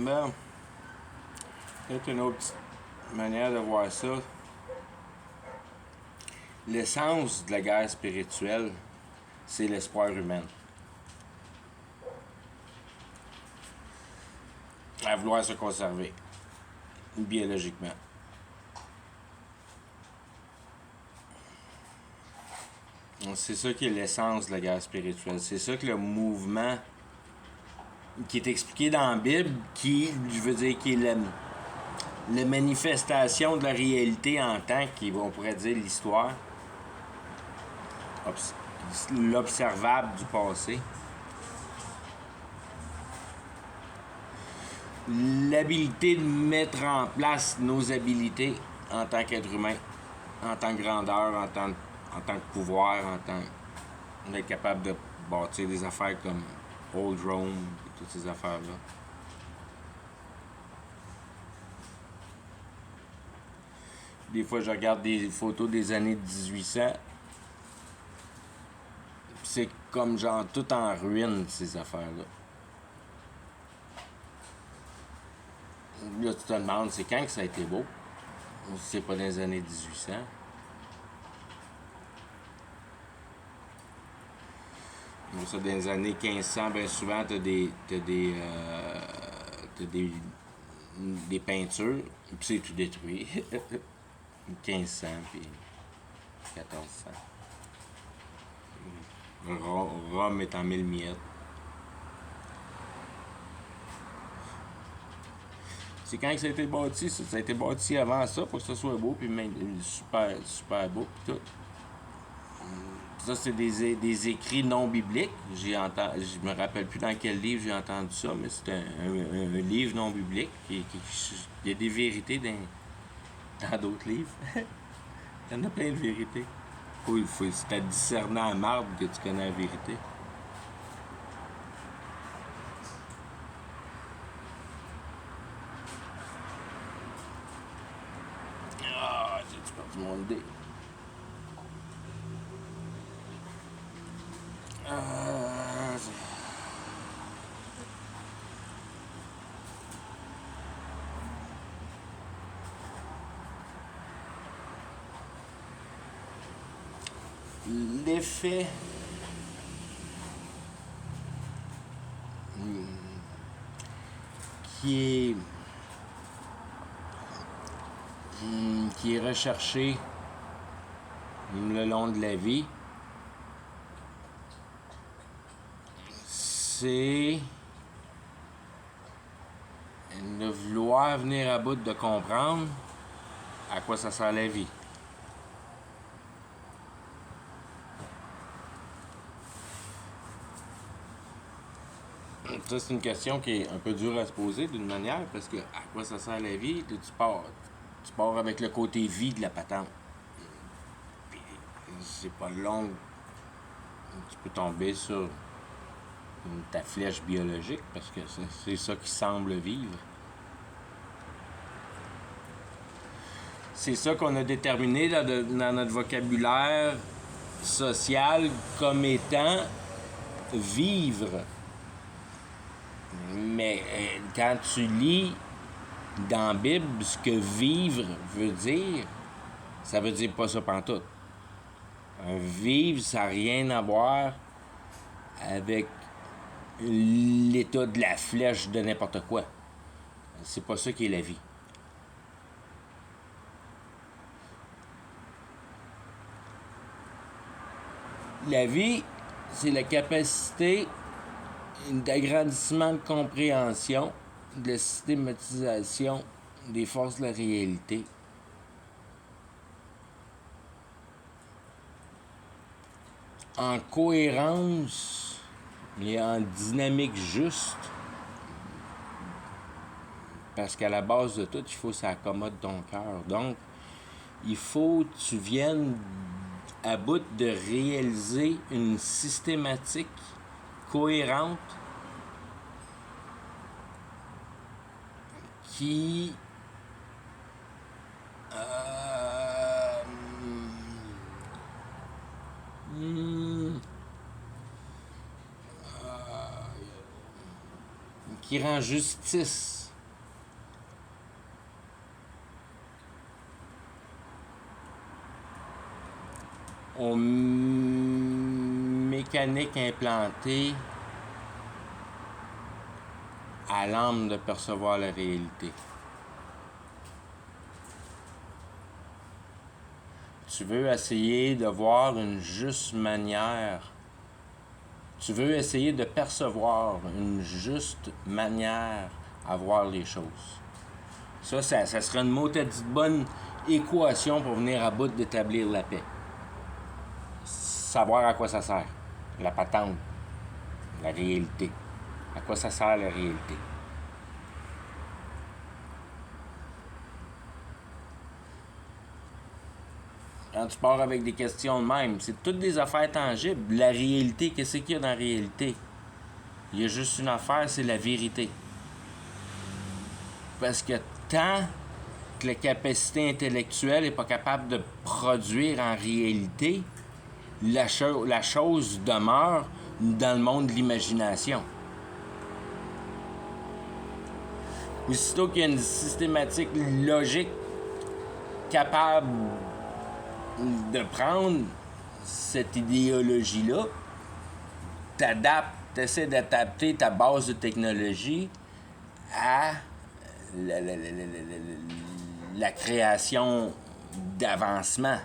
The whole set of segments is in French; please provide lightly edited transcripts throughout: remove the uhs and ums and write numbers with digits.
Ben, peut-être une autre petite manière de voir ça. L'essence de la guerre spirituelle, c'est l'espoir humain. À vouloir se conserver, biologiquement. C'est ça qui est l'essence de la guerre spirituelle. C'est ça que le mouvement qui est expliqué dans la Bible, qui, je veux dire, qui est la manifestation de la réalité en tant qu'on pourrait dire l'histoire, l'observable du passé. L'habilité de mettre en place nos habilités en tant qu'être humain, en tant que grandeur, en tant que pouvoir, en tant d'être capable de bâtir des affaires comme Old Rome et toutes ces affaires-là. Des fois, je regarde des photos des années 1800. C'est comme genre tout en ruine, ces affaires-là. Là, tu te demandes, c'est quand que ça a été beau? Ou si c'est pas dans les années 1800? Ça, dans les années 1500, bien souvent, t'as des peintures, puis c'est tout détruit. 1500, puis 1400. Rome est en 1000 miettes. C'est quand que ça a été bâti, ça? Ça a été bâti avant ça pour que ce soit beau, puis même super, super beau, puis tout. Ça, c'est des écrits non bibliques. Je me rappelle plus dans quel livre j'ai entendu ça, mais c'est un livre non biblique. Il y a des vérités dans d'autres livres. Il y en a plein de vérités. C'est à discernant à marbre que tu connais la vérité. Ah, j'ai perdu mon idée. L'effet qui est recherché le long de la vie, c'est de vouloir venir à bout de comprendre à quoi ça sert la vie. Ça, c'est une question qui est un peu dure à se poser d'une manière, parce que à quoi ça sert la vie? Tu pars avec le côté vie de la patente. Puis, c'est pas long. Tu peux tomber sur ta flèche biologique, parce que c'est ça qui semble vivre. C'est ça qu'on a déterminé dans notre vocabulaire social comme étant vivre. Mais quand tu lis dans la Bible ce que vivre veut dire, ça veut dire pas ça pantoute. Vivre, ça n'a rien à voir avec l'état de la flèche de n'importe quoi. C'est pas ça qui est la vie. La vie, c'est la capacité d'agrandissement de compréhension, de la systématisation des forces de la réalité. En cohérence et en dynamique juste, parce qu'à la base de tout, il faut que ça accommode ton cœur. Donc, il faut que tu viennes à bout de réaliser une systématique cohérente qui qui rend justice aux mécaniques implantées à l'âme de percevoir la réalité. Tu veux essayer de voir une juste manière. Tu veux essayer de percevoir une juste manière à voir les choses. Ça serait une maudite bonne équation pour venir à bout d'établir la paix. Savoir à quoi ça sert. La patente. La réalité. À quoi ça sert la réalité. Quand tu pars avec des questions de même, c'est toutes des affaires tangibles. La réalité, qu'est-ce qu'il y a dans la réalité? Il y a juste une affaire, c'est la vérité. Parce que tant que la capacité intellectuelle n'est pas capable de produire en réalité, la chose demeure dans le monde de l'imagination. Aussitôt qu'il y a une systématique logique capable de prendre cette idéologie-là, t'essaies d'adapter ta base de technologie à la création d'avancement.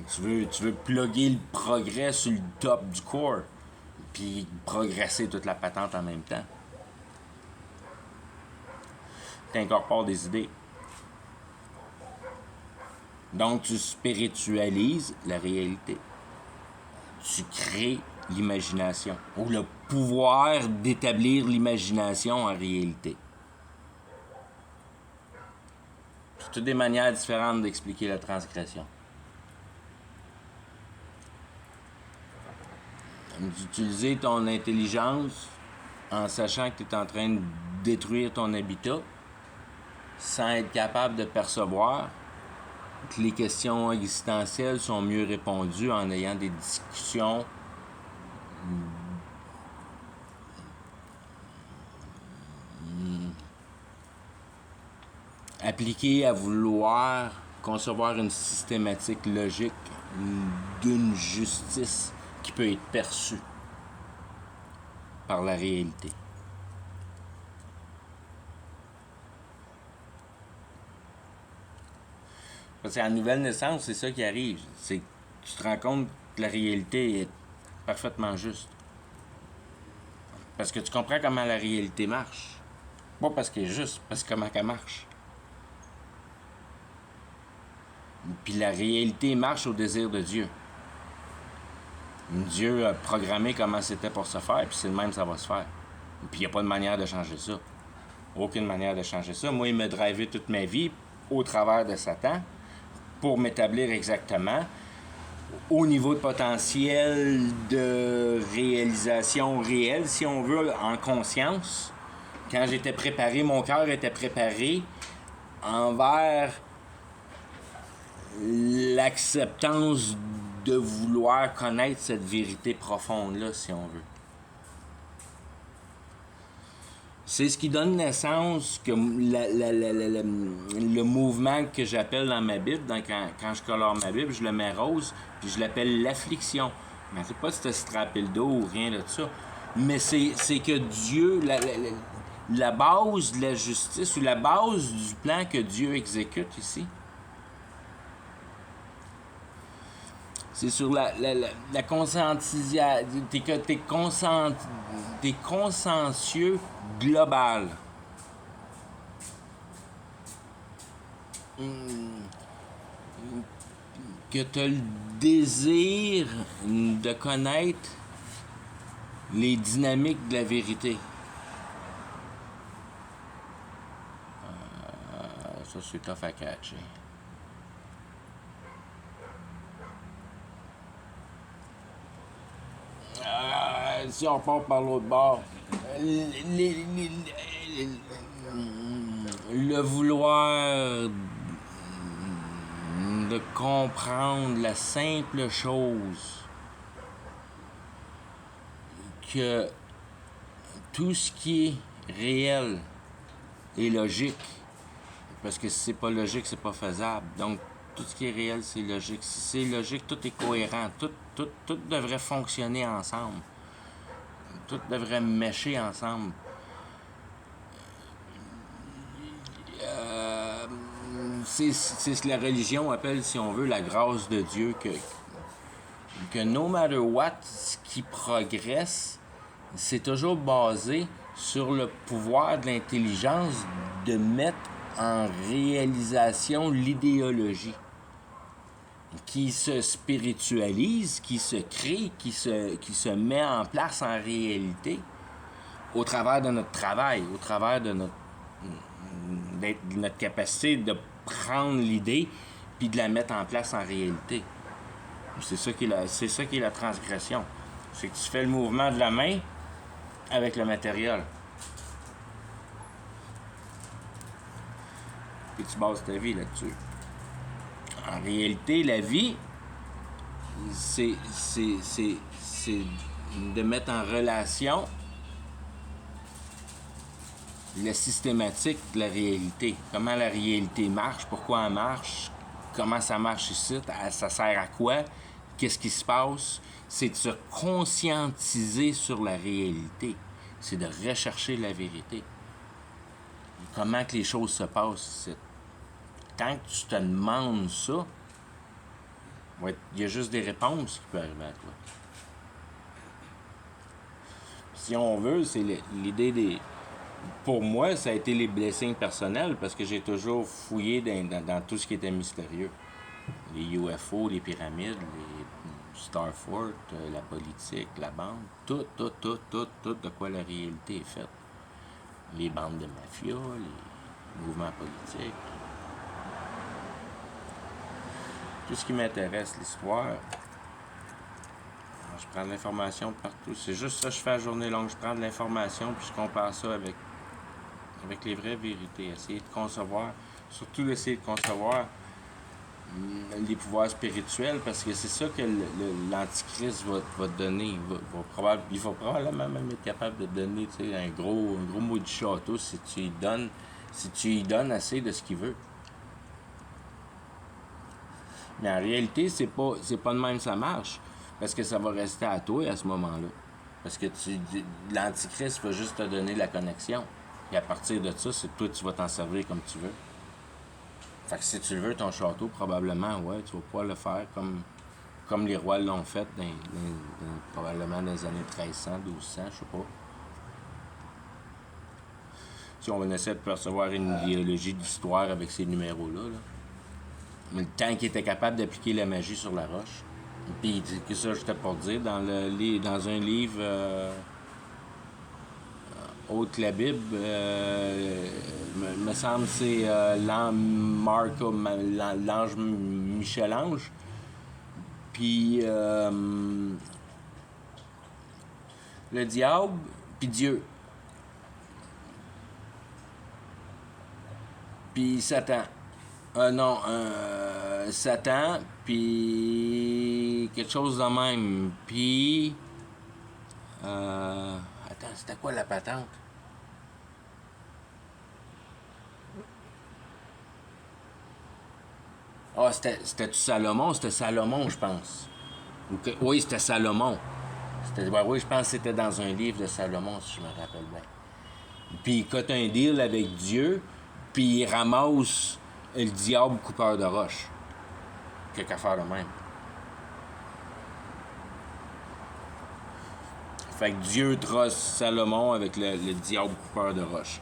Tu veux plugger le progrès sur le top du corps, puis progresser toute la patente en même temps. Tu incorpores des idées. Donc, tu spiritualises la réalité. Tu crées l'imagination, ou le pouvoir d'établir l'imagination en réalité. C'est toutes des manières différentes d'expliquer la transgression. D'utiliser ton intelligence en sachant que tu es en train de détruire ton habitat sans être capable de percevoir que les questions existentielles sont mieux répondues en ayant des discussions appliquées à vouloir concevoir une systématique logique d'une justice qui peut être perçue par la réalité. Parce qu'à la nouvelle naissance, c'est ça qui arrive. C'est que tu te rends compte que la réalité est parfaitement juste. Parce que tu comprends comment la réalité marche. Pas parce qu'elle est juste, parce que comment elle marche. Puis la réalité marche au désir de Dieu. Dieu a programmé comment c'était pour se faire, puis c'est le même ça va se faire. Puis il n'y a pas de manière de changer ça. Aucune manière de changer ça. Moi, il m'a drivé toute ma vie au travers de Satan pour m'établir exactement au niveau de potentiel de réalisation réelle, si on veut, en conscience. Quand j'étais préparé, mon cœur était préparé envers l'acceptance de vouloir connaître cette vérité profonde-là, si on veut. C'est ce qui donne naissance que le mouvement que j'appelle dans ma Bible, quand je colore ma Bible, je le mets rose, puis je l'appelle l'affliction. Mais c'est pas si t'as strappé le dos ou rien de ça. Mais c'est que Dieu, la base de la justice, ou la base du plan que Dieu exécute ici, c'est sur la conscientisation, t'es consciencieux global. Que tu as le désir de connaître les dynamiques de la vérité. Ça, c'est tough à catcher. Si on part par l'autre bord, le vouloir de comprendre la simple chose que tout ce qui est réel est logique, parce que si c'est pas logique, c'est pas faisable. Donc, Tout ce qui est réel, c'est logique. Si c'est logique, tout est cohérent. Tout devrait fonctionner ensemble. Tout devrait mêcher ensemble. C'est ce que la religion appelle, si on veut, la grâce de Dieu, que no matter what, ce qui progresse, c'est toujours basé sur le pouvoir de l'intelligence de mettre en réalisation l'idéologie qui se spiritualise, qui se crée, qui se met en place en réalité au travers de notre travail, au travers de notre capacité de prendre l'idée puis de la mettre en place en réalité. C'est ça qui est la transgression. C'est que tu fais le mouvement de la main avec le matériel. Et tu bases ta vie là-dessus. En réalité, la vie, c'est de mettre en relation le systématique de la réalité. Comment la réalité marche, pourquoi elle marche, comment ça marche ici, ça sert à quoi, qu'est-ce qui se passe. C'est de se conscientiser sur la réalité. C'est de rechercher la vérité. Comment que les choses se passent ici. Quand tu te demandes ça, il y a juste des réponses qui peuvent arriver à toi. Si on veut, c'est l'idée des... Pour moi, ça a été les blessings personnels parce que j'ai toujours fouillé dans tout ce qui était mystérieux. Les UFO, les pyramides, les Starfort, la politique, la bande, tout de quoi la réalité est faite. Les bandes de mafia, les mouvements politiques. Tout ce qui m'intéresse, l'histoire, je prends de l'information de partout. C'est juste ça que je fais à journée longue. Je prends de l'information puis je compare ça avec les vraies vérités. Essayer de concevoir, surtout essayer de concevoir les pouvoirs spirituels parce que c'est ça que l'Antichrist va te donner. Il va probablement même être capable de donner un gros mot du château si tu lui donnes assez de ce qu'il veut. Mais en réalité, c'est pas de même que ça marche. Parce que ça va rester à toi à ce moment-là. Parce que l'Antichrist va juste te donner la connexion. Et à partir de ça, c'est toi, tu vas t'en servir comme tu veux. Fait que si tu veux ton château, probablement, ouais, tu vas pouvoir le faire comme les rois l'ont fait probablement dans les années 1300, 1200, je sais pas. Si on essaie de percevoir une idéologie d'histoire avec ces numéros-là, là. Mais le temps qu'il était capable d'appliquer la magie sur la roche. Puis que ça, j'étais pour dire, dans un livre autre que la Bible, me semble que c'est l'ange Michel-Ange. Puis le diable, puis Dieu. Puis Satan. Satan, puis quelque chose de même. Puis... attends, c'était quoi la patente? Ah, c'était-tu Salomon? C'était Salomon, je pense. Oui, c'était Salomon. Oui, je pense que c'était dans un livre de Salomon, si je me rappelle bien. Puis il cote un deal avec Dieu, puis il ramasse le diable coupeur de roche. Quelque affaire de même. Fait que Dieu trosse Salomon avec le diable coupeur de roche.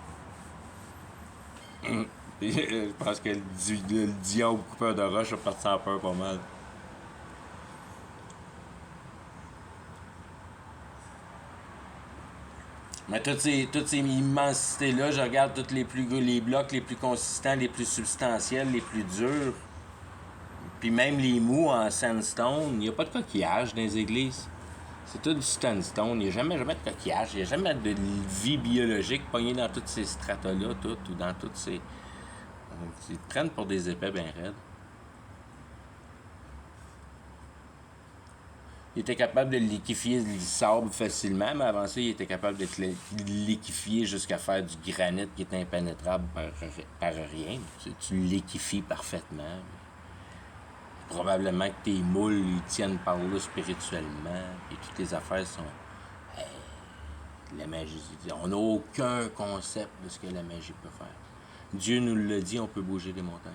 Je pense que le diable coupeur de roche a parti en peur pas mal. Mais toutes ces immensités-là, je regarde les blocs les plus consistants, les plus substantiels, les plus durs. Puis même les mous en sandstone, il n'y a pas de coquillage dans les églises. C'est tout du sandstone. Il n'y a jamais de coquillage. Il n'y a jamais de vie biologique pognée dans toutes ces stratas-là, ou dans toutes ces... Ils te prennent pour des épais bien raides. Il était capable de liquéfier le sable facilement, mais avant ça, il était capable de liquéfier jusqu'à faire du granit qui est impénétrable par rien. Tu liquéfies parfaitement. probablement que tes moules, ils tiennent par là spirituellement, puis toutes les affaires sont... Hey, la magie, on n'a aucun concept de ce que la magie peut faire. Dieu nous l'a dit, on peut bouger des montagnes.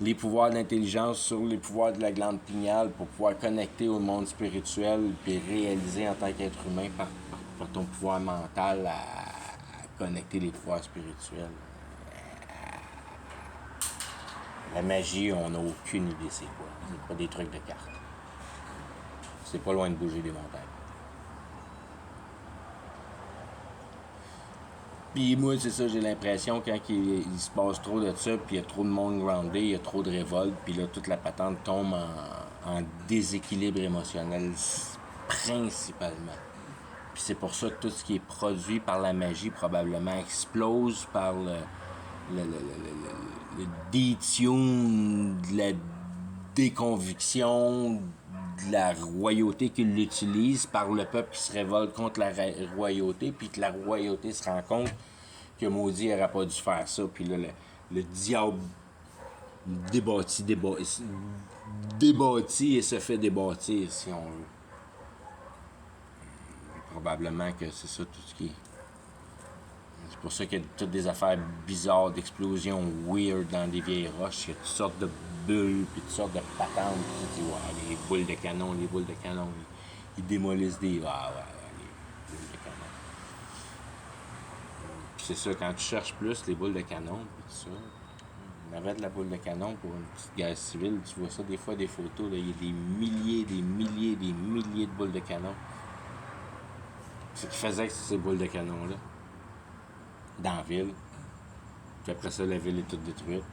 Les pouvoirs d'intelligence sur les pouvoirs de la glande pinéale pour pouvoir connecter au monde spirituel puis réaliser en tant qu'être humain par ton pouvoir mental à connecter les pouvoirs spirituels. La magie, on n'a aucune idée c'est quoi. C'est pas des trucs de cartes. C'est pas loin de bouger des montagnes. Puis moi, c'est ça, j'ai l'impression, quand il se passe trop de ça, puis il y a trop de monde groundé, il y a trop de révolte, puis là, toute la patente tombe en déséquilibre émotionnel, principalement. Puis c'est pour ça que tout ce qui est produit par la magie, probablement, explose par le détune de la déconviction de la royauté qui l'utilise, par le peuple qui se révolte contre la royauté, puis que la royauté se rend compte que maudit n'aurait pas dû faire ça, puis là, le diable débattit et se fait débâtir, si on veut. Probablement que c'est ça tout ce qui est. C'est pour ça qu'il y a toutes des affaires bizarres d'explosions weird dans des vieilles roches. Il y a toutes sortes de bulles, puis toutes sortes de patentes. Puis tu dis, ouais, les boules de canon, ils démolissent des... les boules de canon. Puis c'est ça, quand tu cherches plus les boules de canon, puis tout ça, on avait de la boule de canon pour une petite guerre civile. Tu vois ça des fois, des photos, là, il y a des milliers de boules de canon. Ce qui faisait que ces boules de canon-là, dans la ville. Puis après ça, la ville est toute détruite.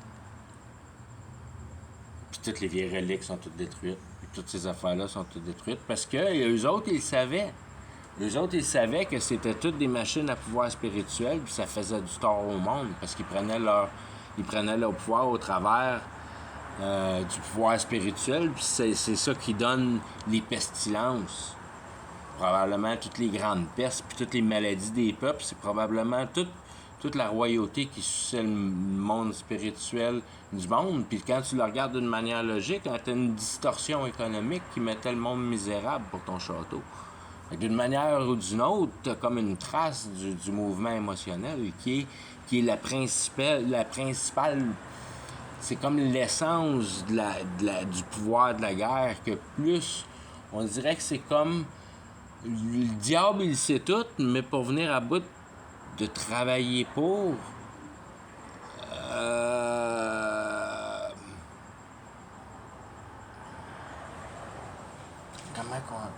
Puis toutes les vieilles reliques sont toutes détruites. Puis toutes ces affaires-là sont toutes détruites. Parce que eux autres, ils savaient. Eux autres, ils savaient que c'était toutes des machines à pouvoir spirituel, puis ça faisait du tort au monde. Parce qu'ils prenaient leur pouvoir au travers du pouvoir spirituel, puis c'est ça qui donne les pestilences. Probablement toutes les grandes pestes, puis toutes les maladies des peuples, c'est probablement toute la royauté qui suçait le monde spirituel du monde. Puis quand tu le regardes d'une manière logique, quand tu as une distorsion économique qui mettait le monde misérable pour ton château. D'une manière ou d'une autre, tu as comme une trace du mouvement émotionnel qui est la principale. C'est comme l'essence du pouvoir de la guerre, que plus, on dirait que c'est comme... Le diable, il sait tout, mais pour venir à bout de travailler pour...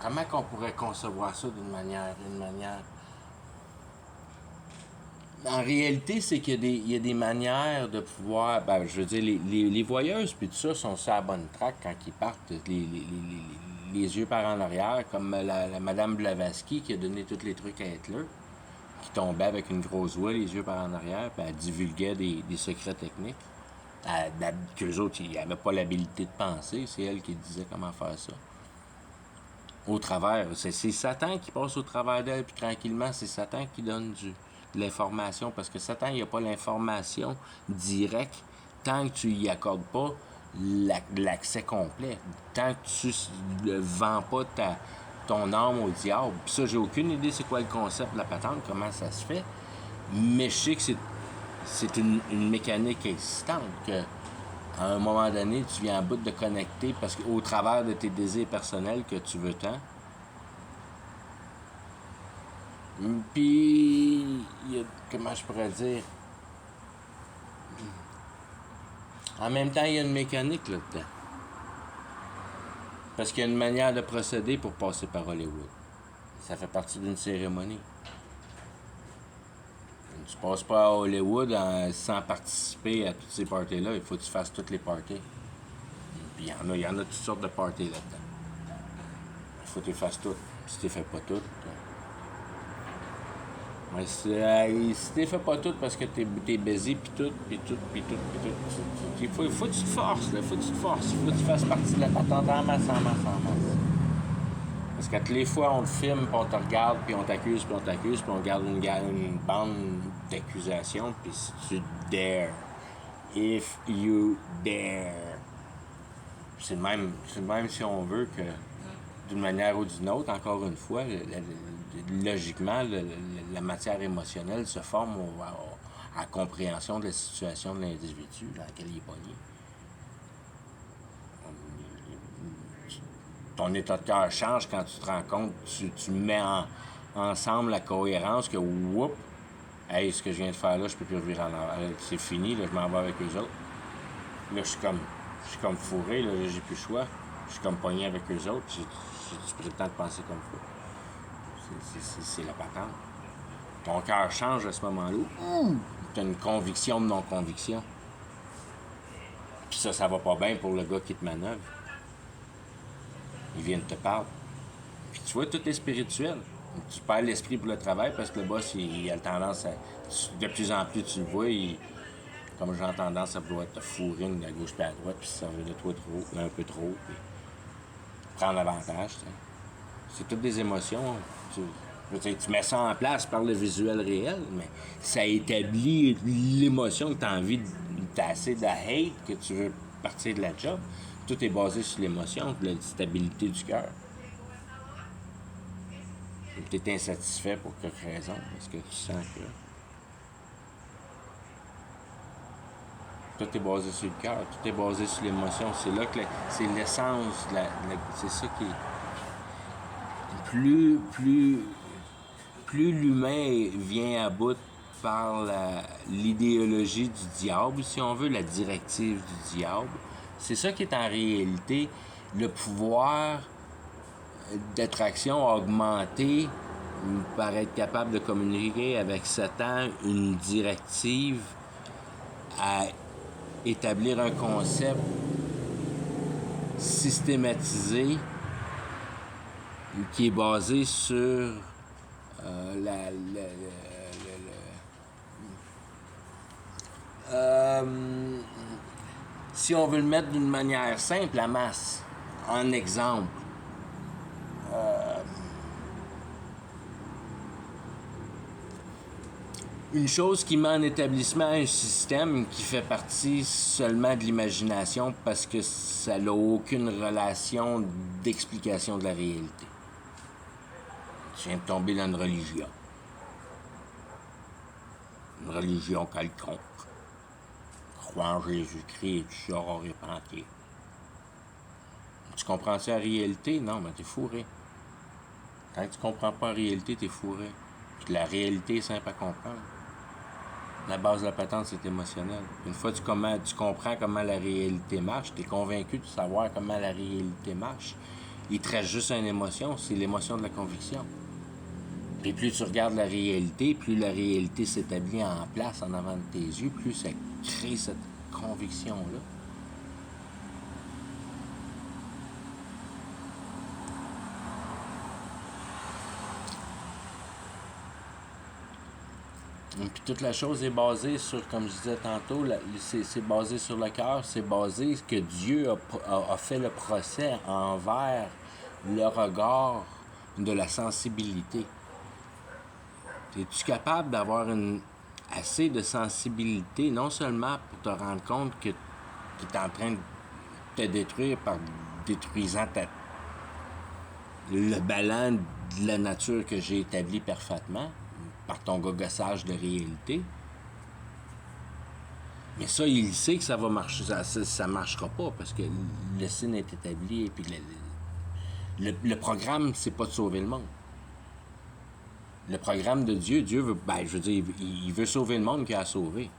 Comment qu'on pourrait concevoir ça d'une manière... En réalité, c'est qu'il y a des manières de pouvoir... Ben, je veux dire, les voyeuses puis tout ça sont sur la bonne track quand ils partent, les yeux par en arrière, comme la Madame Blavatsky qui a donné tous les trucs à Hitler, qui tombait avec une grosse voix, les yeux par en arrière, puis elle divulguait des secrets techniques. Qu'eux autres, ils n'avaient pas l'habilité de penser, c'est elle qui disait comment faire ça. Au travers, c'est Satan qui passe au travers d'elle, puis tranquillement, c'est Satan qui donne de l'information, parce que Satan, il n'y a pas l'information directe tant que tu y accordes pas l'accès complet, tant que tu ne vends pas ton âme au diable. Puis ça, j'ai aucune idée c'est quoi le concept de la patente, comment ça se fait, mais je sais que c'est une mécanique existante, que à un moment donné, tu viens à bout de connecter, parce qu'au travers de tes désirs personnels que tu veux tant. Puis, comment je pourrais dire? En même temps, il y a une mécanique là-dedans. Parce qu'il y a une manière de procéder pour passer par Hollywood. Ça fait partie d'une cérémonie. Tu passes pas à Hollywood sans participer à toutes ces parties-là. Il faut que tu fasses toutes les parties. Puis il y en a toutes sortes de parties là-dedans. Il faut que tu les fasses toutes. Si tu les fais pas toutes... Mais si tu les fais pas toutes parce que t'es busy, puis tout. Il faut que tu te forces, là. Il faut que tu fasses partie de la patente en masse. Parce qu'à toutes les fois, on te filme, puis on te regarde, puis on t'accuse, puis on garde une bande d'accusations, puis si tu dares if you dare. C'est le même si on veut que, d'une manière ou d'une autre, encore une fois, logiquement, la matière émotionnelle se forme à la compréhension de la situation de l'individu dans laquelle il est pogné. Ton état de cœur change quand tu te rends compte, tu mets ensemble la cohérence que, whoop, hey, ce que je viens de faire là, je peux plus revenir en arrière. C'est fini, là, je m'en vais avec eux autres. Là, je suis comme fourré, là, j'ai plus le choix. Je suis comme pogné avec eux autres, j'ai pris le temps de penser comme ça. C'est la patente. Ton cœur change à ce moment-là. Tu as une conviction de non-conviction. Puis ça va pas bien pour le gars qui te manœuvre. Il vient de te parler. Puis tu vois, tout est spirituel. Tu perds l'esprit pour le travail parce que le boss, il a tendance à... De plus en plus, tu le vois, comme j'ai tendance à vouloir te fourrer de la gauche puis à la droite, puis se servir de toi trop, un peu trop, puis prendre l'avantage. T'sais. C'est toutes des émotions. Tu mets ça en place par le visuel réel, mais ça établit l'émotion que tu as envie, t'as assez de hate que tu veux partir de la job. Tout est basé sur l'émotion, la stabilité du cœur. Tu es insatisfait pour quelque raison, parce que tu sens que... Tout est basé sur le cœur, tout est basé sur l'émotion. C'est là que c'est l'essence, c'est ça qui est... Plus l'humain vient à bout par l'idéologie du diable, si on veut, la directive du diable, c'est ça qui est en réalité le pouvoir d'attraction augmenté par être capable de communiquer avec Satan une directive à établir un concept systématisé qui est basé sur si on veut le mettre d'une manière simple, la masse, en exemple. Une chose qui met en établissement un système qui fait partie seulement de l'imagination parce que ça n'a aucune relation d'explication de la réalité. Tu viens de tomber dans une religion. Une religion quelconque. Crois en Jésus-Christ et tu seras repenti. Tu comprends-tu la réalité? Non, mais t'es fourré. Quand tu comprends pas la réalité, t'es fourré. Puis la réalité est simple à comprendre. La base de la patente, c'est émotionnel. Une fois que tu comprends comment la réalité marche, tu es convaincu de savoir comment la réalité marche. Il te reste juste une émotion, c'est l'émotion de la conviction. Et plus tu regardes la réalité, plus la réalité s'établit en place en avant de tes yeux, plus ça crée cette conviction-là. Puis toute la chose est basée sur, comme je disais tantôt, c'est basé sur le cœur, c'est basé que Dieu a fait le procès envers le regard de la sensibilité. Es-tu capable d'avoir assez de sensibilité, non seulement pour te rendre compte que tu es en train de te détruire par détruisant le ballon de la nature que j'ai établi parfaitement, par ton gogossage de réalité. Mais ça, il sait que ça va marcher, ça marchera pas parce que le signe est établi et puis le programme, c'est pas de sauver le monde. Le programme de Dieu veut, il veut sauver le monde qu'il a sauvé.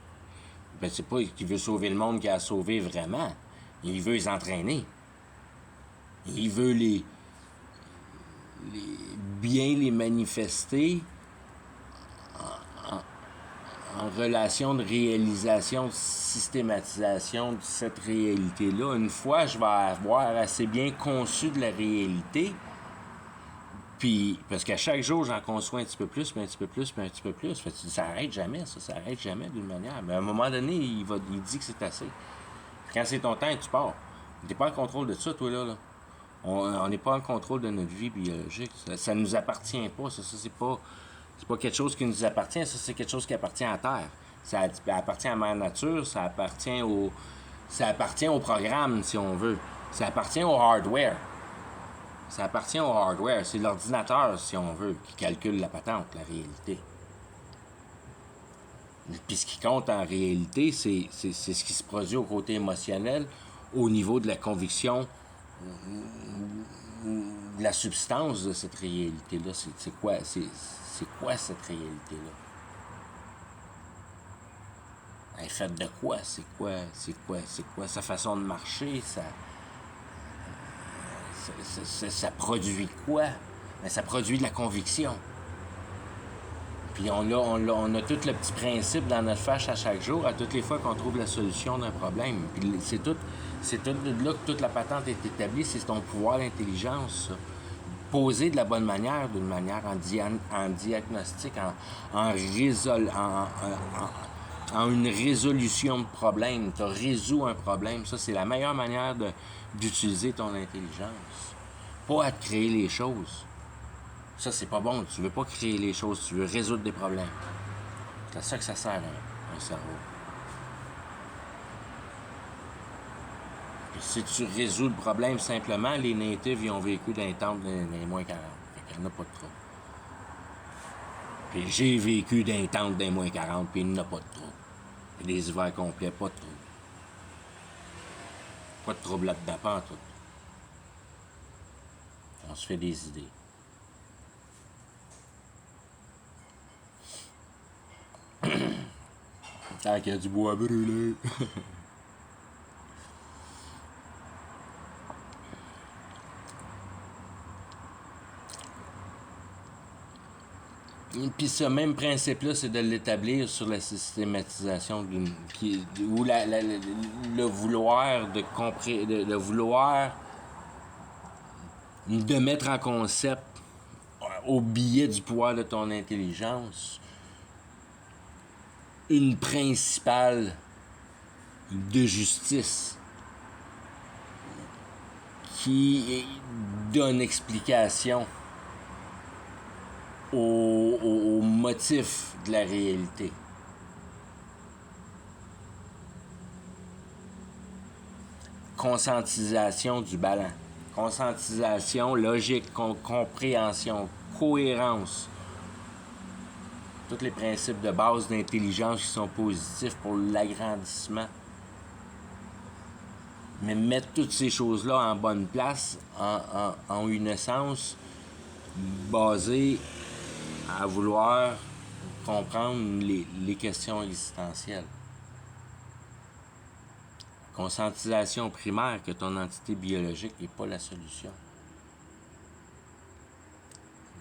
Ben, c'est pas qu'il veut sauver le monde qu'il a sauvé vraiment. Il veut les entraîner. Il veut bien les manifester en relation de réalisation, de systématisation de cette réalité-là. Une fois, je vais avoir assez bien conçu de la réalité, puis, parce qu'à chaque jour, j'en conçois un petit peu plus, puis un petit peu plus, puis un petit peu plus. Fait que ça n'arrête jamais, ça n'arrête jamais d'une manière. Mais à un moment donné, il dit que c'est assez. Puis quand c'est ton temps, tu pars. Tu n'es pas en contrôle de ça, toi, là. On n'est pas en contrôle de notre vie biologique. Ça nous appartient pas, ça c'est pas quelque chose qui nous appartient, ça c'est quelque chose qui appartient à Terre. Ça appartient à Mère Nature, ça appartient au programme, si on veut. Ça appartient au hardware. Ça appartient au hardware. C'est l'ordinateur, si on veut, qui calcule la patente, la réalité. Puis ce qui compte en réalité, c'est ce qui se produit au côté émotionnel, au niveau de la conviction, de la substance de cette réalité-là. C'est quoi cette réalité-là? Elle est faite de quoi? C'est quoi sa façon de marcher? Ça produit quoi? Mais ça produit de la conviction. Puis on a tout le petit principe dans notre fâche à chaque jour, à toutes les fois qu'on trouve la solution d'un problème. Puis c'est tout de là que toute la patente est établie, c'est ton pouvoir d'intelligence, ça. Posé de la bonne manière, d'une manière en diagnostic, en une résolution de problème. Tu résous un problème. Ça, c'est la meilleure manière d'utiliser ton intelligence. Pas à te créer les choses. Ça, c'est pas bon. Tu veux pas créer les choses, tu veux résoudre des problèmes. C'est à ça que ça sert, un cerveau. Puis si tu résous le problème simplement, les natives, ils ont vécu dans les temples dans les moins 40. Fait qu'il n'y en a pas de trouble. Puis j'ai vécu dans les temples dans les moins 40, puis il n'y en a pas de trouble. Puis les hivers complets, pas de trouble. Pas de trouble là-dedans, pas en tout. On se fait des idées. Tant qu'il y a du bois brûlé. Puis ce même principe-là, c'est de l'établir sur la systématisation où le vouloir de vouloir de mettre en concept au billet du poids de ton intelligence une principale de justice qui donne explication au motif de la réalité. Conscientisation du ballon. Conscientisation, logique, compréhension, cohérence. Tous les principes de base d'intelligence qui sont positifs pour l'agrandissement. Mais mettre toutes ces choses-là en bonne place, en une essence basée à vouloir comprendre les questions existentielles. Conscientisation primaire que ton entité biologique n'est pas la solution.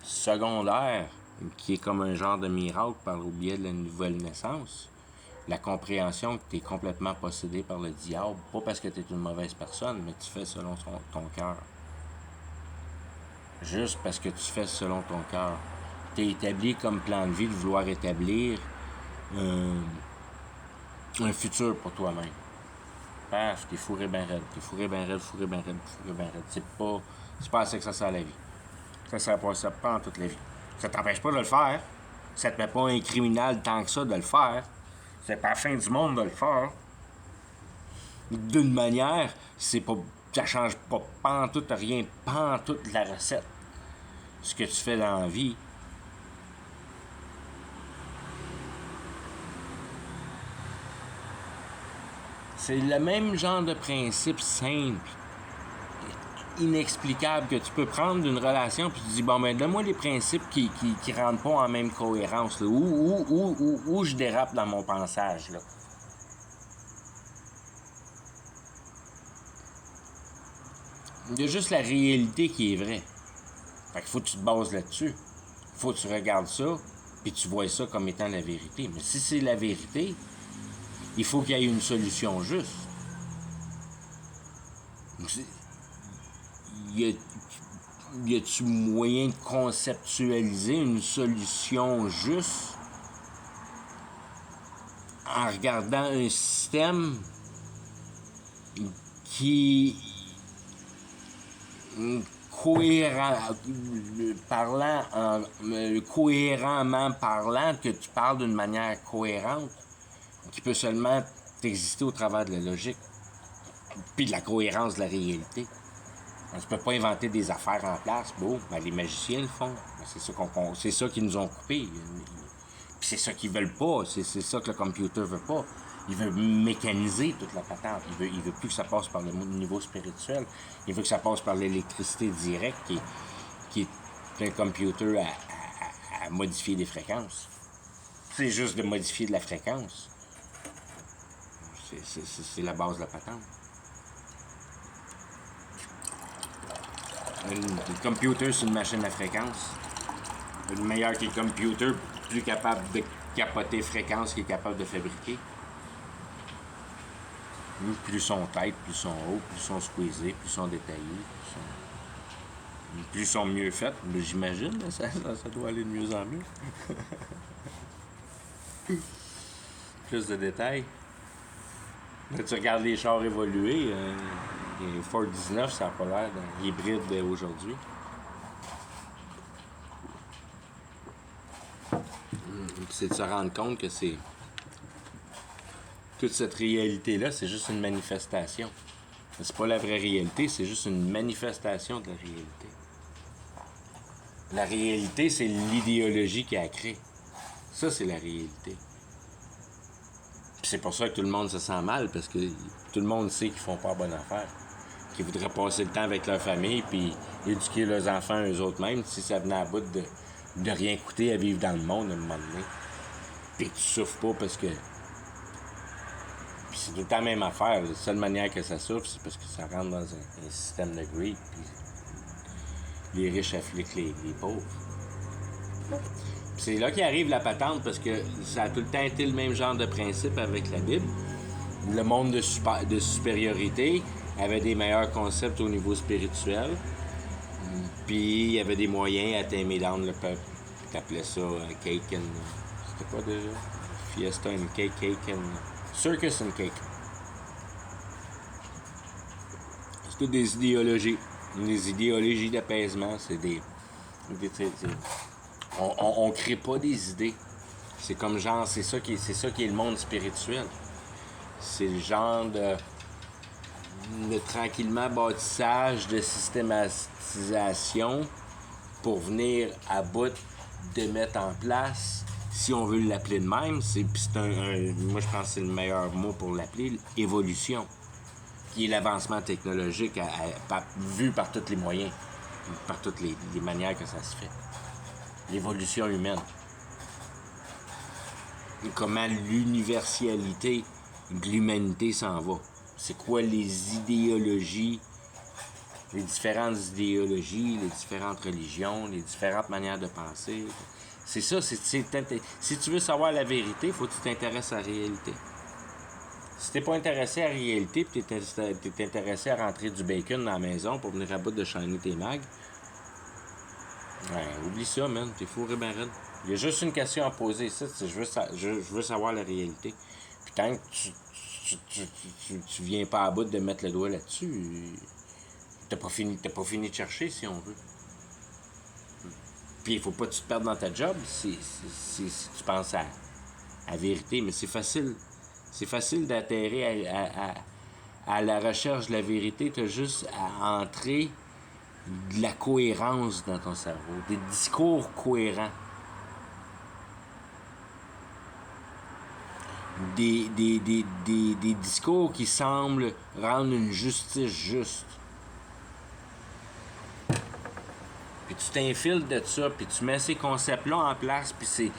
Secondaire, qui est comme un genre de miracle par le biais de la nouvelle naissance, la compréhension que tu es complètement possédé par le diable, pas parce que tu es une mauvaise personne, mais tu fais selon ton cœur. Juste parce que tu fais selon ton cœur. Tu es établi comme plan de vie de vouloir établir un futur pour toi-même. Paf, t'es fourré ben raide, t'es fourré ben raide, fourré ben raide, fourré ben raide. C'est pas assez que ça sert à la vie. Ça sert pas ça pas en toute la vie. Ça t'empêche pas de le faire. Ça te met pas un criminel tant que ça de le faire. C'est pas la fin du monde de le faire. D'une manière, c'est pas. Ça change pas pantoute rien, pantoute la recette. Ce que tu fais dans la vie. C'est le même genre de principe simple, inexplicable, que tu peux prendre d'une relation puis tu dis, bon, ben donne-moi les principes qui rentrent pas en même cohérence, là, où je dérape dans mon pensage, là. Il y a juste la réalité qui est vraie. Fait qu'il faut que tu te bases là-dessus. Il faut que tu regardes ça, puis tu vois ça comme étant la vérité. Mais si c'est la vérité, il faut qu'il y ait une solution juste. Y a-tu moyen de conceptualiser une solution juste en regardant un système qui cohérentement parlant, que tu parles d'une manière cohérente, qui peut seulement exister au travers de la logique, puis de la cohérence de la réalité. On ne peut pas inventer des affaires en place. Bon, ben, les magiciens le font. C'est ça qu'ils nous ont coupé. Puis c'est ça qu'ils veulent pas. C'est ça que le computer veut pas. Il veut mécaniser toute la patente. Il veut plus que ça passe par le niveau spirituel. Il veut que ça passe par l'électricité directe qui est un computer à modifier des fréquences. C'est juste de modifier de la fréquence. C'est la base de la patente. Le computer, c'est une machine à fréquence. Le meilleur que le computer, plus capable de capoter fréquence qu'il est capable de fabriquer. Plus son tête, plus son haut, plus son squeezés, plus son détaillé, plus son mieux fait. Mais j'imagine, ça doit aller de mieux en mieux. Plus de détails. Là, tu regardes les chars évoluer, les Ford 19, ça n'a pas l'air d'un hybride d'aujourd'hui. C'est de se rendre compte que c'est... Toute cette réalité-là, c'est juste une manifestation. C'est pas la vraie réalité, c'est juste une manifestation de la réalité. La réalité, c'est l'idéologie qui a créé. Ça, c'est la réalité. Puis c'est pour ça que tout le monde se sent mal, parce que tout le monde sait qu'ils font pas bonne affaire. Qu'ils voudraient passer le temps avec leur famille, puis éduquer leurs enfants eux-mêmes, si ça venait à bout de rien coûter à vivre dans le monde à un moment donné. Puis que tu souffres pas parce que... Puis c'est tout le temps la même affaire. La seule manière que ça souffre, c'est parce que ça rentre dans un système de greed, puis les riches affliquent les pauvres. C'est là qu'arrive la patente, parce que ça a tout le temps été le même genre de principe avec la Bible. Le monde de supériorité avait des meilleurs concepts au niveau spirituel. Puis il y avait des moyens à t'aimer down le peuple. T'appelais ça cake and... C'était quoi déjà? Fiesta and cake and... Circus and cake. C'est toutes des idéologies. Des idéologies d'apaisement. C'est des on crée pas des idées. C'est comme genre, c'est ça qui est le monde spirituel. C'est le genre de tranquillement bâtissage, de systématisation pour venir à bout de mettre en place, si on veut l'appeler de même, moi je pense que c'est le meilleur mot pour l'appeler, évolution, qui est l'avancement technologique vu par tous les moyens, par toutes les manières que ça se fait. L'évolution humaine. Et comment l'universalité de l'humanité s'en va. C'est quoi les idéologies, les différentes idéologies, les différentes religions, les différentes manières de penser. C'est ça, si tu veux savoir la vérité, il faut que tu t'intéresses à la réalité. Si t'es pas intéressé à la réalité, puis t'es intéressé à rentrer du bacon dans la maison pour venir à bout de shiner tes mags, ouais, oublie ça, man. T'es fourré ben raide. Il y a juste une question à poser ici. Je veux savoir la réalité. Puis tant que tu viens pas à bout de mettre le doigt là-dessus, t'as pas fini de chercher, si on veut. Puis il faut pas que tu te perdes dans ta job si tu penses à la vérité. Mais c'est facile. C'est facile d'atterrir à la recherche de la vérité. T'as juste à entrer de la cohérence dans ton cerveau, des discours cohérents, des discours qui semblent rendre une justice juste. Puis tu t'infiles de ça, puis tu mets ces concepts-là en place, puis c'est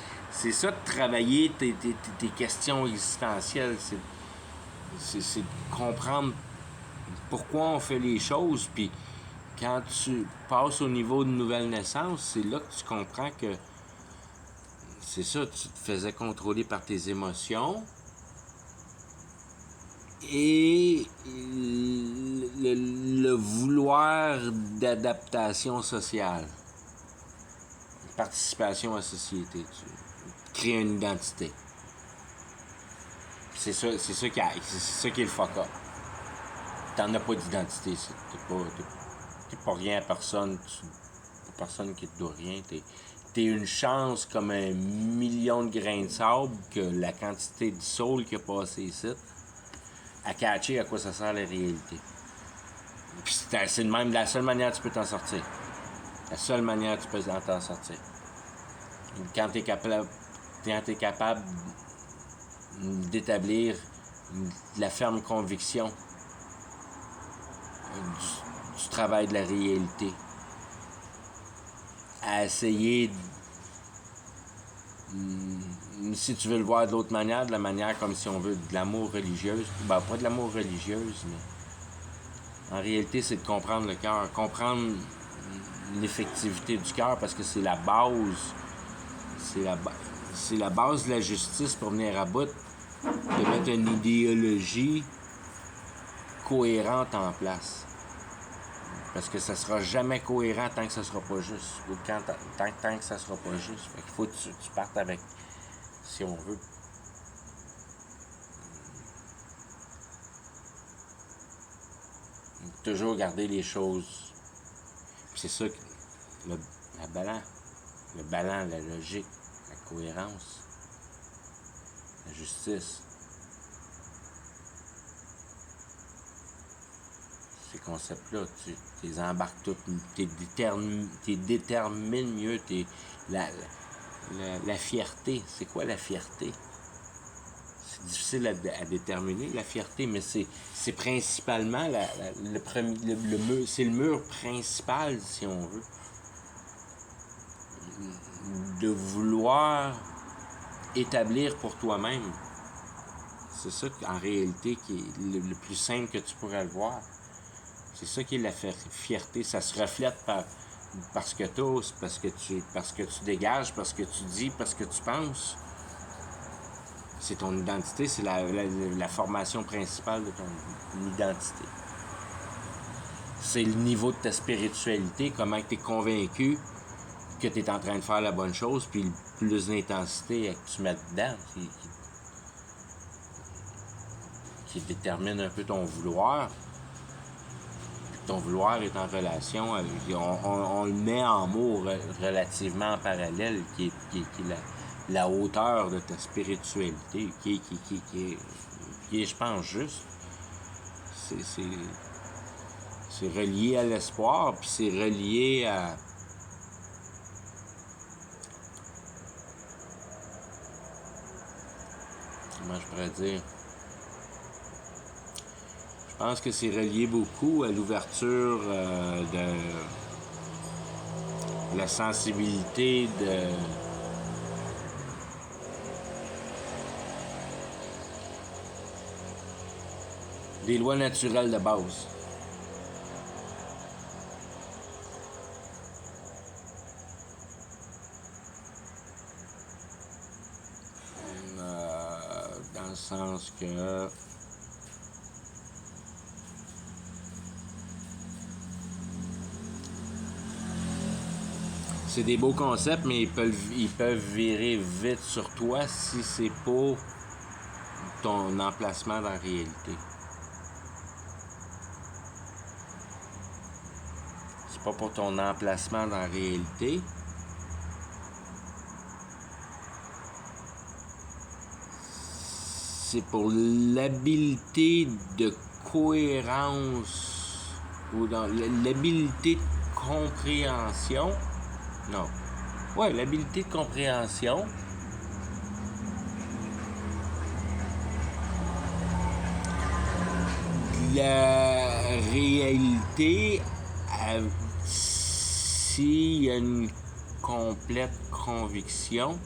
ça de travailler tes questions existentielles, c'est de comprendre pourquoi on fait les choses, puis quand tu passes au niveau de nouvelle naissance, c'est là que tu comprends que c'est ça, tu te faisais contrôler par tes émotions et le vouloir d'adaptation sociale, participation à la société, tu crées une identité. C'est ça qui est le fuck-up. T'en as pas d'identité, t'es pas rien à personne, personne qui te doit rien, t'es une chance comme 1 million de grains de sable que la quantité de saule qui a passé ici à catcher à quoi ça sert la réalité. Puis c'est de même la seule manière que tu peux t'en sortir. La seule manière que tu peux t'en sortir. Quand tu es capable d'établir la ferme conviction du travail de la réalité, à essayer, si tu veux le voir de l'autre manière, de la manière comme si on veut de l'amour religieuse, ben pas de l'amour religieuse, mais en réalité c'est de comprendre le cœur, comprendre l'effectivité du cœur, parce que c'est la base, c'est la base de la justice pour venir à bout, de mettre une idéologie cohérente en place. Parce que ça sera jamais cohérent tant que ça sera pas juste. Ou tant que ça sera pas juste. Fait qu'il faut que tu partes avec, si on veut. Toujours garder les choses. Puis c'est ça que le ballon, la logique, la cohérence, la justice. Ces concepts-là, tu les embarques tous, tu détermines mieux la fierté. C'est quoi la fierté? C'est difficile à déterminer, la fierté, mais c'est principalement le mur, c'est le mur principal, si on veut. De vouloir établir pour toi-même. C'est ça en réalité qui est le plus simple que tu pourrais le voir. C'est ça qui est la fierté. Ça se reflète parce que tu oses, parce que tu dégages, parce que tu dis, parce que tu penses. C'est ton identité, c'est la formation principale de ton identité. C'est le niveau de ta spiritualité, comment tu es convaincu que tu es en train de faire la bonne chose, puis le plus d'intensité que tu mets dedans, qui détermine un peu ton vouloir. Ton vouloir est en relation avec... On le met en mots relativement en parallèle, qui est la hauteur de ta spiritualité, qui est, je pense, juste. C'est relié à l'espoir, puis c'est relié à... Comment je pourrais dire? Je pense que c'est relié beaucoup à l'ouverture de la sensibilité des lois naturelles de base. Dans le sens que c'est des beaux concepts, mais ils peuvent virer vite sur toi si c'est pour ton emplacement dans la réalité. C'est pas pour ton emplacement dans la réalité. C'est pour l'habilité de cohérence ou dans l'habilité de compréhension. Non. Ouais, l'habilité de compréhension. La réalité, s'il y a une complète conviction,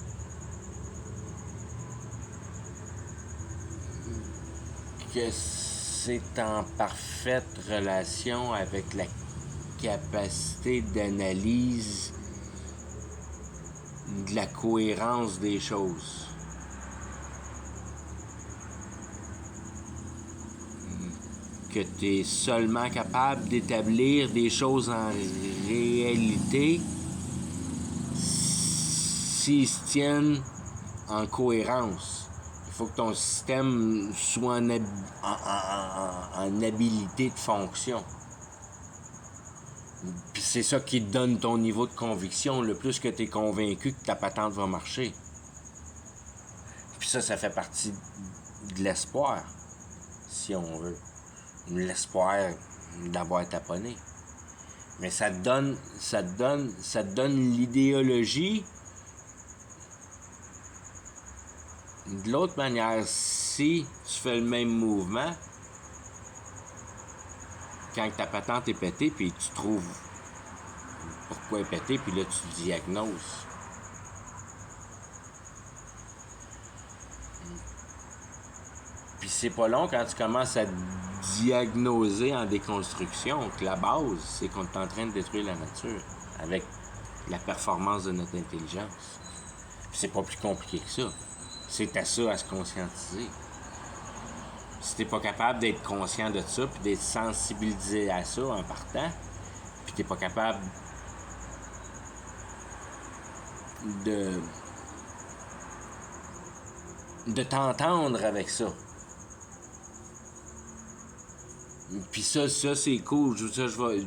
que c'est en parfaite relation avec la capacité d'analyse de la cohérence des choses. Que tu es seulement capable d'établir des choses en réalité s'ils se tiennent en cohérence. Il faut que ton système soit en habilité de fonction. Puis c'est ça qui te donne ton niveau de conviction, le plus que tu es convaincu que ta patente va marcher. Puis ça fait partie de l'espoir, si on veut. L'espoir d'avoir taponné. Mais ça te donne l'idéologie. De l'autre manière, si tu fais le même mouvement, quand ta patente est pétée, puis tu trouves pourquoi elle est pétée, puis là tu diagnoses. Puis c'est pas long quand tu commences à diagnoser en déconstruction que la base, c'est qu'on est en train de détruire la nature avec la performance de notre intelligence. Puis c'est pas plus compliqué que ça. C'est à ça à se conscientiser. Si t'es pas capable d'être conscient de ça, puis d'être sensibilisé à ça en partant, puis t'es pas capable de t'entendre avec ça. Puis ça c'est cool. Je vais.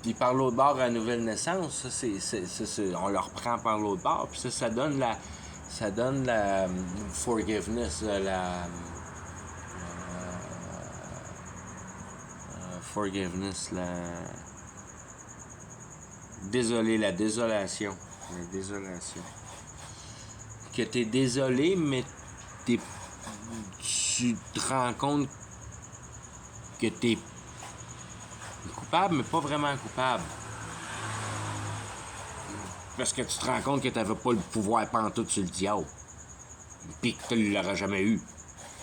Puis par l'autre bord, à Nouvelle Naissance, ça, c'est, on le reprend par l'autre bord. Puis ça donne la forgiveness, forgiveness, la désolation. La désolation. Que t'es désolé, mais tu te rends compte que t'es coupable, mais pas vraiment coupable. Parce que tu te rends compte que t'avais pas le pouvoir pantoute sur le diable. Puis que tu l'auras jamais eu.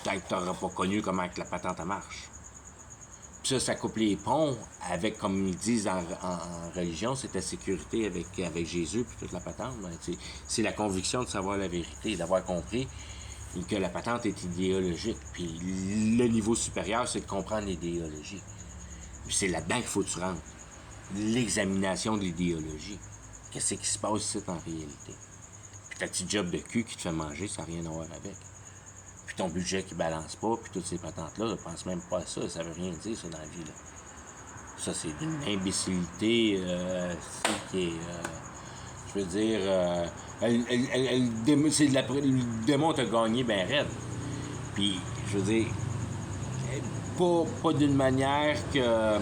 Tant que t'auras pas connu comment que la patente marche. Puis ça coupe les ponts avec, comme ils disent en religion, c'est ta sécurité avec Jésus puis toute la patente. C'est la conviction de savoir la vérité, d'avoir compris que la patente est idéologique. Puis le niveau supérieur, c'est de comprendre l'idéologie. Puis c'est là-dedans qu'il faut que tu rentres. L'examination de l'idéologie. Qu'est-ce qui se passe ici en réalité? Puis ta petite job de cul qui te fait manger, ça n'a rien à voir avec. Puis ton budget qui balance pas, puis toutes ces patentes-là, ne pense même pas à ça. Ça veut rien dire, ça, dans la vie, là. Ça, c'est une imbécilité qui est... je veux dire... le démon t'a gagné ben raide. Puis, je veux dire... Pas d'une manière que...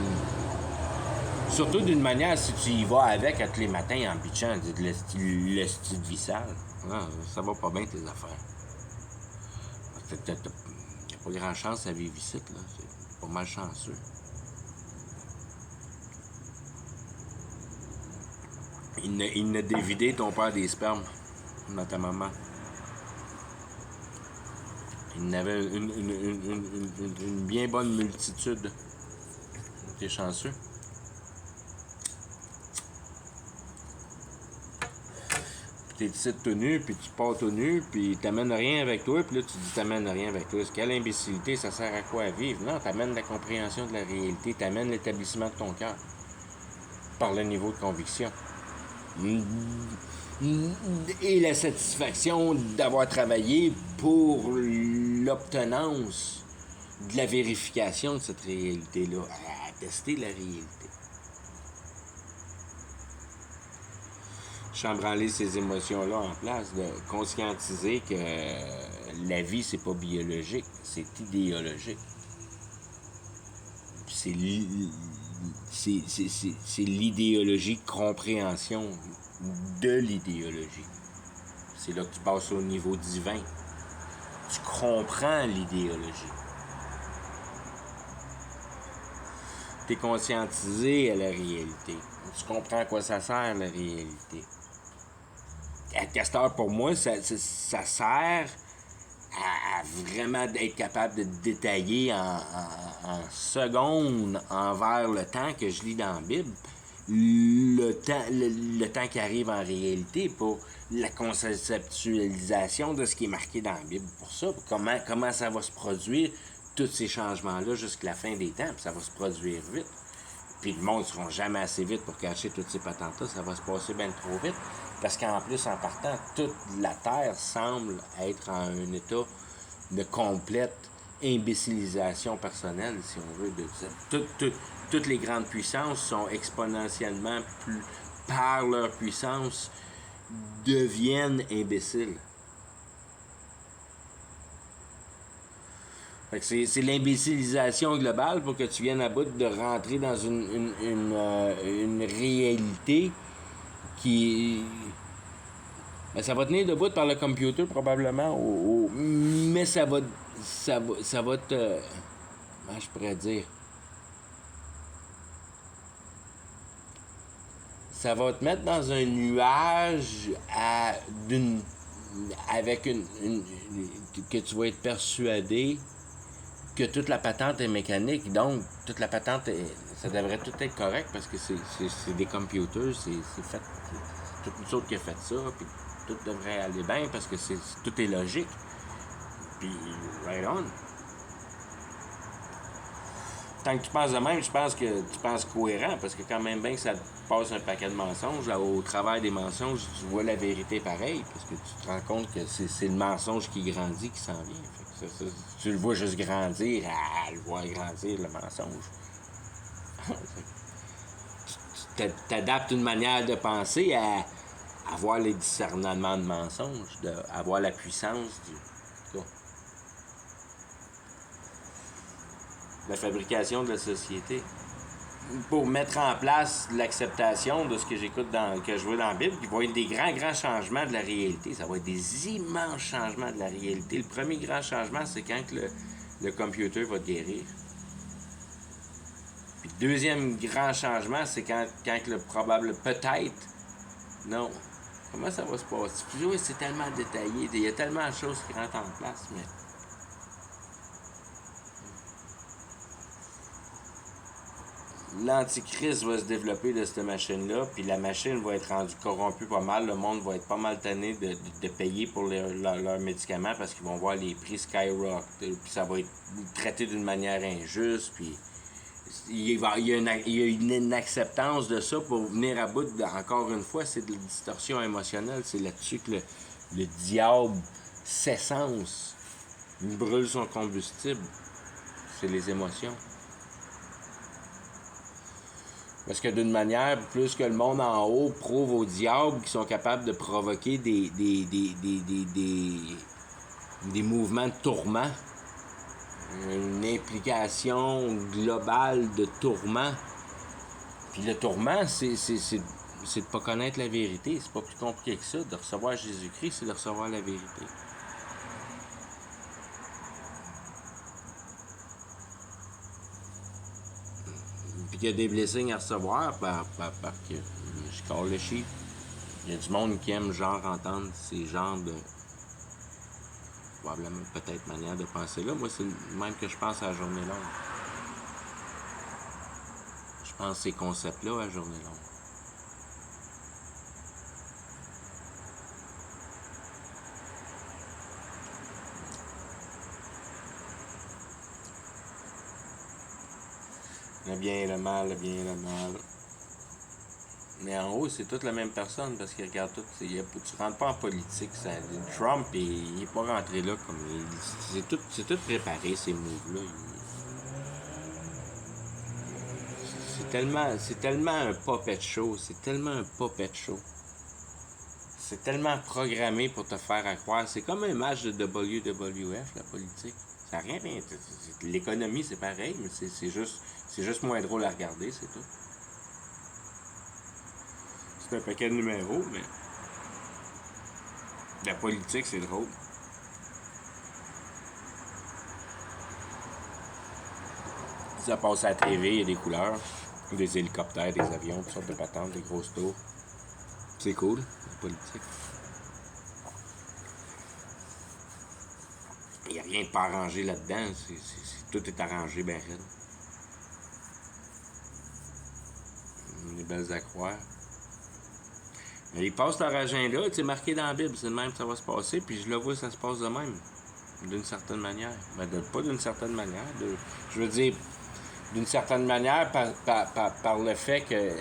surtout d'une manière, si tu y vas avec à tous les matins en bitchant de le style vissal. Non, ça va pas bien tes affaires. T'as pas grand chance à vivre ici, là. C'est pas mal chanceux. Il n'a dévidé ton père des spermes dans ta maman. Il n'avait une bien bonne multitude. T'es chanceux. T'es ici tout nu, puis tu pars tout nu, puis t'amènes rien avec toi, puis là tu dis t'amènes rien avec toi. Quelle imbécilité, ça sert à quoi à vivre? Non, t'amènes la compréhension de la réalité, t'amènes l'établissement de ton cœur par le niveau de conviction. Et la satisfaction d'avoir travaillé pour l'obtenance de la vérification de cette réalité-là, à tester la réalité. Chambranler ces émotions-là en place, de conscientiser que la vie, c'est pas biologique, c'est idéologique. C'est l'idéologie, compréhension de l'idéologie. C'est là que tu passes au niveau divin. Tu comprends l'idéologie. Tu es conscientisé à la réalité. Tu comprends à quoi ça sert, la réalité. À Castor, pour moi, ça sert à vraiment être capable de détailler en secondes envers le temps que je lis dans la Bible, le temps qui arrive en réalité pour la conceptualisation de ce qui est marqué dans la Bible. Pour ça, comment ça va se produire, tous ces changements-là jusqu'à la fin des temps, puis ça va se produire vite. Puis le monde ne sera jamais assez vite pour cacher toutes ces patentes-là, ça va se passer bien trop vite. Parce qu'en plus, en partant, toute la Terre semble être en un état de complète imbécilisation personnelle, si on veut. Toutes les grandes puissances sont exponentiellement plus, par leur puissance, deviennent imbéciles. Fait que c'est l'imbécilisation globale pour que tu viennes à bout de rentrer dans une réalité qui... Ben, ça va tenir debout par le computer probablement, mais ça va te... Comment je pourrais dire? Ça va te mettre dans un nuage avec que tu vas être persuadé que toute la patente est mécanique. Donc, toute la patente, ça devrait tout être correct parce que c'est des computers, c'est fait... C'est toute nous autres qui a fait ça, puis tout devrait aller bien parce que tout est logique. Puis, right on. Tant que tu penses de même, je pense que tu penses cohérent, parce que quand même bien que ça te passe un paquet de mensonges, au travers des mensonges, tu vois la vérité pareil, parce que tu te rends compte que c'est le mensonge qui grandit, qui s'en vient. Fait que tu le vois juste grandir, le voir grandir, le mensonge. Tu t'adaptes une manière de penser à avoir les discernements de mensonges, avoir la puissance du... la fabrication de la société. Pour mettre en place l'acceptation de ce que que je vois dans la Bible, il va y avoir des grands changements de la réalité. Ça va être des immenses changements de la réalité. Le premier grand changement, c'est quand le computer va te guérir. Puis le deuxième grand changement, c'est quand le probable peut-être... Non. Comment ça va se passer? Puis oui, c'est tellement détaillé. Il y a tellement de choses qui rentrent en place, mais... L'antichrist va se développer de cette machine-là, puis la machine va être rendue corrompue pas mal. Le monde va être pas mal tanné de payer pour leurs médicaments parce qu'ils vont voir les prix skyrocket, puis ça va être traité d'une manière injuste, puis il y a une inacceptance de ça pour venir à bout, encore une fois, c'est de la distorsion émotionnelle. C'est là-dessus que le diable s'essence, il brûle son combustible. C'est les émotions. Parce que d'une manière, plus que le monde en haut prouve au diable qu'ils sont capables de provoquer des mouvements de tourment, une implication globale de tourment. Puis le tourment, c'est de pas connaître la vérité. C'est pas plus compliqué que ça. De recevoir Jésus-Christ, c'est de recevoir la vérité. Puis qu'il y a des blessings à recevoir parce que je colle le shit. Il y a du monde qui aime genre entendre ces genres de... probablement peut-être manière de penser là. Moi, c'est même que je pense à la journée longue. Je pense ces concepts-là à la journée longue. Le bien et le mal, le bien et le mal. Mais en haut, c'est toute la même personne parce qu'ils regardent tout. Tu rentres pas en politique. Trump, il n'est pas rentré là comme. C'est tout préparé, ces moves-là. C'est tellement un puppet show. C'est tellement un puppet show. C'est tellement programmé pour te faire croire. C'est comme un match de WWF, la politique. Ça n'a rien. L'économie, c'est pareil, mais c'est juste moins drôle à regarder, c'est tout. C'est un paquet de numéros, mais la politique, c'est drôle. Ça passe à la TV, il y a des couleurs, des hélicoptères, des avions, toutes sortes de patentes, des grosses tours. C'est cool, la politique. Il n'y a rien de pas arrangé là-dedans. Tout est arrangé bien raide. Les belles à croire. Mais ils passent leur agenda, c'est marqué dans la Bible, c'est de même que ça va se passer, puis je le vois, ça se passe de même. D'une certaine manière. Mais pas d'une certaine manière. Je veux dire, d'une certaine manière, par le fait que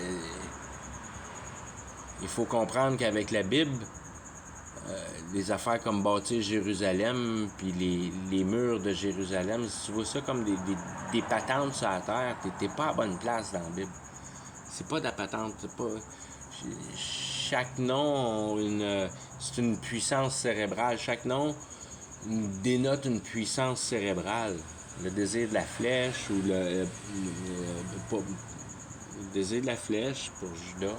il faut comprendre qu'avec la Bible, des affaires comme bâtir Jérusalem, puis les murs de Jérusalem, si tu vois ça comme des patentes sur la terre, t'es pas à bonne place dans la Bible. C'est pas de la patente, c'est pas... Chaque nom c'est une puissance cérébrale. Chaque nom dénote une puissance cérébrale. Le désir de la flèche ou le désir de la flèche pour Judas.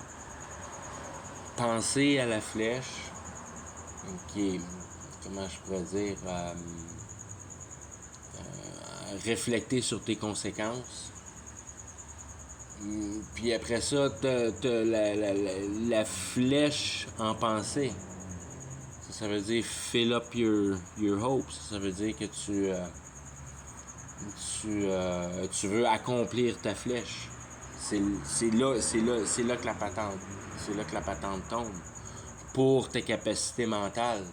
Penser à la flèche, qui est, comment je pourrais dire, réfléchir sur tes conséquences. Puis après ça, t'as la flèche en pensée. Ça veut dire fill up your hopes. Ça veut dire que tu veux accomplir ta flèche. C'est là que la patente. C'est là que la patente tombe. Pour tes capacités mentales.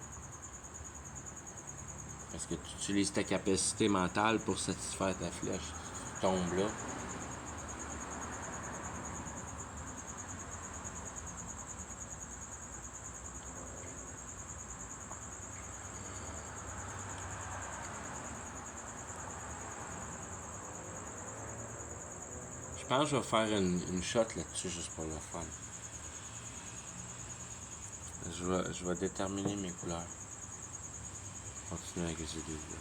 Parce que tu utilises ta capacité mentale pour satisfaire ta flèche. Tu tombes là. Je pense que je vais faire une shot là-dessus juste pour le fun. Je vais déterminer mes couleurs. Continuer avec ces deux-là.